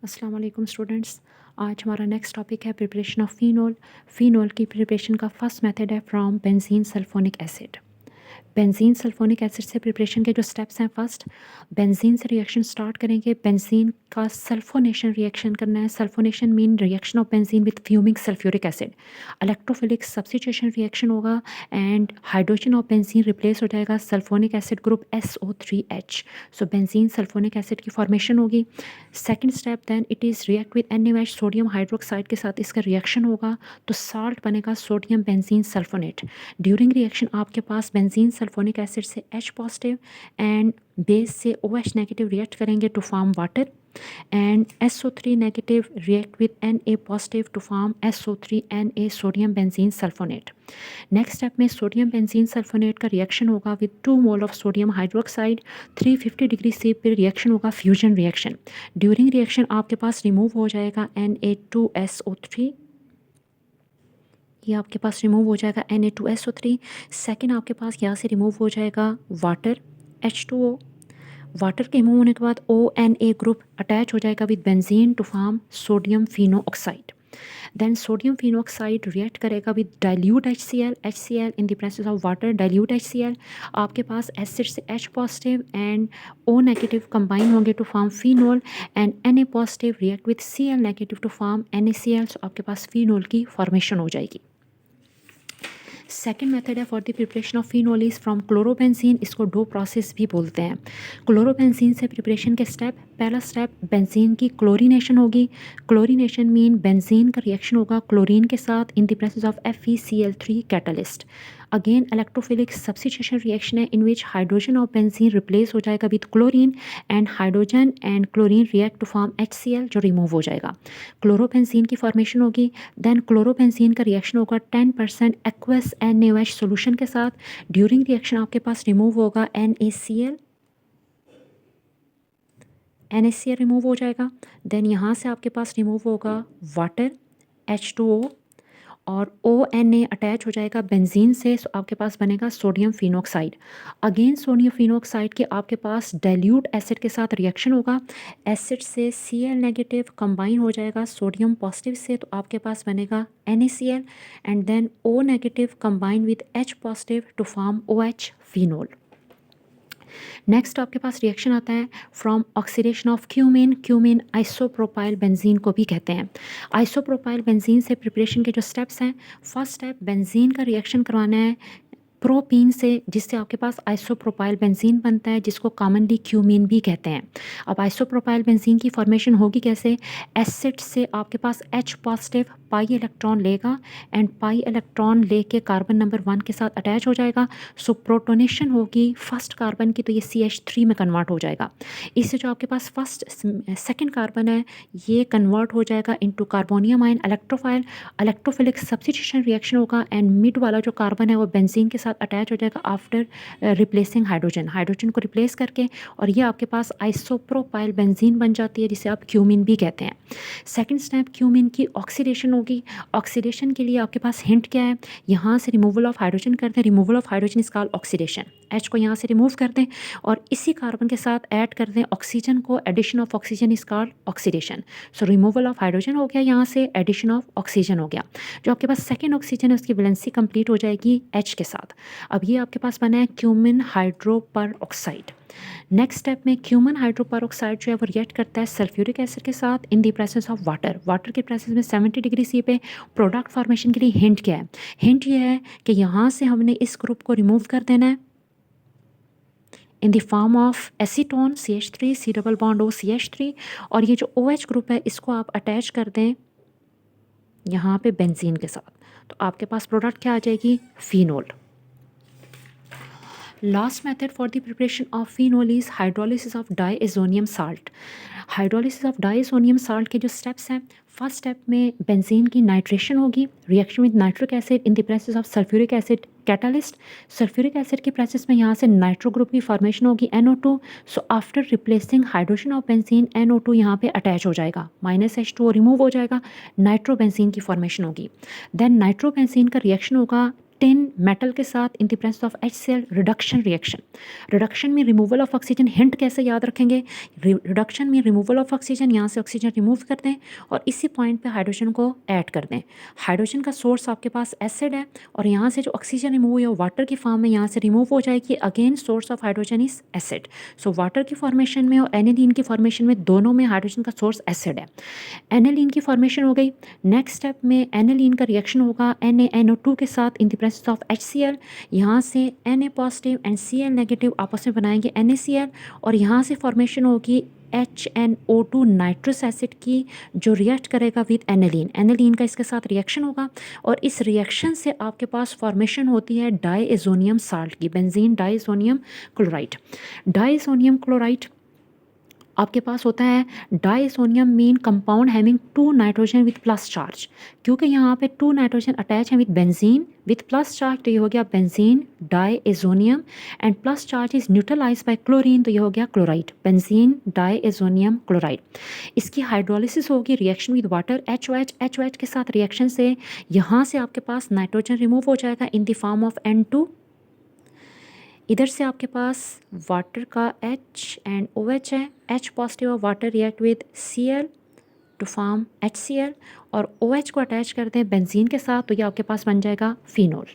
अस्सलाम वालेकुम स्टूडेंट्स। आज हमारा नेक्स्ट टॉपिक है प्रिपरेशन ऑफ फ़ीनोल। फ़ीनोल की प्रिपरेशन का फर्स्ट मेथड है from benzene sulphonic acid. Benzene sulphonic acid से प्रिपरेशन के जो स्टेप्स हैं, फर्स्ट बेंजीन से रिएक्शन स्टार्ट करेंगे। बेंजीन का सल्फोनेशन रिएक्शन करना है। Sulphonation mean reaction of benzene with fuming sulphuric acid. Electrophilic substitution reaction होगा and hydrogen of benzene replace हो जाएगा sulphonic acid group SO3H। So benzene sulphonic acid की formation होगी। Second step then it is react with NaOH, sodium hydroxide के साथ इसका reaction होगा तो साल्ट बनेगा sodium benzene sulphonate. During reaction आपके पास बेंजीन सल्फोनिक एसिड से H पॉजिटिव एंड बेस से OH नेगेटिव रिएक्ट करेंगे to form water and SO3 negative react with Na positive to form SO3Na sodium benzene sulphonate. Next step में sodium benzene sulphonate का reaction होगा with 2 mole of sodium hydroxide. 350 degree C पे reaction होगा fusion reaction. During reaction आपके पास remove हो जाएगा Na2SO3। ये आपके पास रिमूव हो जाएगा Na2SO3। सेकेंड आपके पास यहाँ से रिमूव हो जाएगा वाटर H2O। वाटर के रिमूव होने के बाद ONA ग्रुप अटैच हो जाएगा with benzene to form sodium phenoxide. Then sodium phenoxide react करेगा with dilute HCl in the presence of water. Dilute HCl आपके पास एसिड से H positive and O negative combine होंगे to form phenol and Na positive react with Cl negative to form NaCl। So आपके पास phenol की formation हो जाएगी। Second method है for the preparation of phenol is from chlorobenzene. इसको dough process भी बोलते हैं। क्लोरोबेंजीन से प्रिपरेशन के स्टेप, पहला स्टेप बेंजीन की क्लोरीनेशन होगी। क्लोरीनेशन मीन बेंजीन का रिएक्शन होगा क्लोरीन के साथ in the presence of FeCl3 catalyst. Again electrophilic substitution reaction है in which hydrogen of benzene replace हो जाएगा with chlorine and hydrogen and chlorine react to form HCl जो remove हो जाएगा। क्लोरोबेंजीन की फॉर्मेशन होगी। देन क्लोरोबेंजीन का reaction होगा 10% एक्वस NaOH सोल्यूशन के साथ। ड्यूरिंग रिएक्शन आपके पास रिमूव होगा NaCl रिमूव हो जाएगा। देन यहाँ से आपके पास रिमूव होगा वाटर H2O और ONA अटैच हो जाएगा बेंजीन से। सो आपके पास बनेगा sodium phenoxide. Again sodium phenoxide के आपके पास डाइल्यूट एसिड के साथ रिएक्शन होगा। एसिड से Cl नेगेटिव कंबाइन हो जाएगा सोडियम पॉजिटिव से तो आपके पास बनेगा NaCl and then O negative combine with H positive to form OH phenol. Next आपके पास रिएक्शन आता है from oxidation of cumene. Cumene isopropyl benzene को भी कहते हैं। आइसोप्रोपाइल बेंजीन से प्रिपरेशन के जो स्टेप्स हैं, फर्स्ट स्टेप बेंजीन का रिएक्शन करवाना है प्रोपीन से जिससे आपके पास आइसोप्रोपाइल बेंजीन बनता है जिसको कॉमनली क्यूमीन भी कहते हैं। अब आइसोप्रोपाइल बेंजीन की फॉर्मेशन होगी कैसे? एसिड से आपके पास H पॉजिटिव पाई इलेक्ट्रॉन लेगा एंड पाई इलेक्ट्रॉन लेके कार्बन नंबर 1 के साथ अटैच हो जाएगा। सो प्रोटोनेशन होगी फर्स्ट कार्बन की तो ये CH3 में कन्वर्ट हो जाएगा। इससे जो आपके पास फर्स्ट सेकेंड कार्बन है ये कन्वर्ट हो जाएगा into carbonium ion electrophile. Electrophilic substitution reaction होगा एंड मिड वाला जो कार्बन है वो बेंजीन के साथ अटैच हो जाएगा आफ्टर रिप्लेसिंग हाइड्रोजन को रिप्लेस करके और ये आपके पास आइसोप्रोपाइल बेंजीन बन जाती है जिसे आप क्यूमिन भी कहते हैं। सेकेंड स्टेप क्यूमिन की ऑक्सीडेशन होगी। ऑक्सीडेशन के लिए आपके पास हिंट क्या है? यहाँ से रिमूवल ऑफ हाइड्रोजन कर दें। Removal of hydrogen is called oxidation. H को यहाँ से रिमूव कर दें और इसी कार्बन के साथ ऐड कर दें ऑक्सीजन को। Addition of oxygen is called oxidation. So removal of hydrogen हो गया, यहाँ से एडिशन ऑफ ऑक्सीजन हो गया। जो आपके पास सेकेंड ऑक्सीजन है उसकी वैलेंसी कंप्लीट हो जाएगी H के साथ। अब ये आपके पास बना है क्यूमिन हाइड्रोपर ऑक्साइड। नेक्स्ट स्टेप में क्यूमन हाइड्रोपर ऑक्साइड जो है वो रिएक्ट करता है सल्फ्यूरिक एसिड के साथ in the presence of water. Water के प्रेजेंस में 70 डिग्री C पे प्रोडक्ट फॉर्मेशन के लिए हिंट क्या है? हिंट ये है कि यहाँ से हमने इस ग्रुप को रिमूव कर देना है in the form of acetone CH3 C double bond O CH3 और ये जो OH ग्रुप है इसको आप अटैच कर दें यहाँ पे बेंजीन के साथ तो आपके पास प्रोडक्ट क्या आ जाएगी? Phenol. Last method for the preparation of phenol is hydrolysis of diazonium salt. Hydrolysis of diazonium salt के जो स्टेप्स हैं, फर्स्ट स्टेप में बेंजीन की नाइट्रेशन होगी। Reaction with nitric acid in the presence of sulphuric acid catalyst. Sulphuric acid की presence में यहाँ से नाइट्रो ग्रुप की फॉर्मेशन होगी NO2। So after replacing hydrogen of benzene NO2 यहाँ पे अटैच हो जाएगा, -H2O रिमूव हो जाएगा, नाइट्रो बेंजीन की फॉर्मेशन होगी। देन नाइट्रो बेंजीन का रिएक्शन होगा टिन मेटल के साथ in the presence of HCl reduction reaction. Reduction में रिमूवल ऑफ ऑक्सीजन, हिंट कैसे याद रखेंगे, रिडक्शन में रिमूवल ऑफ ऑक्सीजन, यहाँ से ऑक्सीजन रिमूव कर दें और इसी पॉइंट पे हाइड्रोजन को ऐड कर दें। हाइड्रोजन का सोर्स आपके पास एसिड है और यहाँ से जो ऑक्सीजन रिमूव हुई है वाटर की फॉर्म में यहाँ से रिमूव हो जाएगी। Again source of hydrogen is acid. So water की फॉर्मेशन में और एनिलीन की फॉर्मेशन में दोनों में हाइड्रोजन का सोर्स एसिड है। एनिलीन की फॉर्मेशन हो गई। नेक्स्ट स्टेप में एनिलीन का रिएक्शन होगा NaNO2 के साथ in the presence of HCl। यहाँ से Na positive and Cl negative आपस में बनाएंगे NaCl और यहाँ से फॉर्मेशन होगी HNO2 नाइट्रस एसिड की, जो रिएक्ट करेगा विद एनिलीन। एनिलीन का इसके साथ रिएक्शन होगा और इस रिएक्शन से आपके पास फॉर्मेशन होती है डाईएजोनियम साल्ट की, benzene diazonium chloride. Diazonium chloride आपके पास होता है diazonium mean compound having 2 nitrogen with plus charge, क्योंकि यहाँ पे 2 नाइट्रोजन अटैच है with benzene with plus charge, तो ये हो गया benzene diazonium and plus charge is neutralise by chlorine, तो ये हो गया क्लोराइड, बेंजीन डाईएजोनियम क्लोराइड। इसकी हाइड्रोलिसिस होगी रिएक्शन विद वाटर HOH के साथ रिएक्शन से यहाँ से आपके पास नाइट्रोजन रिमूव हो जाएगा in the form of N2। इधर से आपके पास वाटर का H एंड OH है, H पॉजिटिव और water react with Cl to form HCl और OH को अटैच करते हैं बेंजीन के साथ, तो ये आपके पास बन जाएगा फिनोल।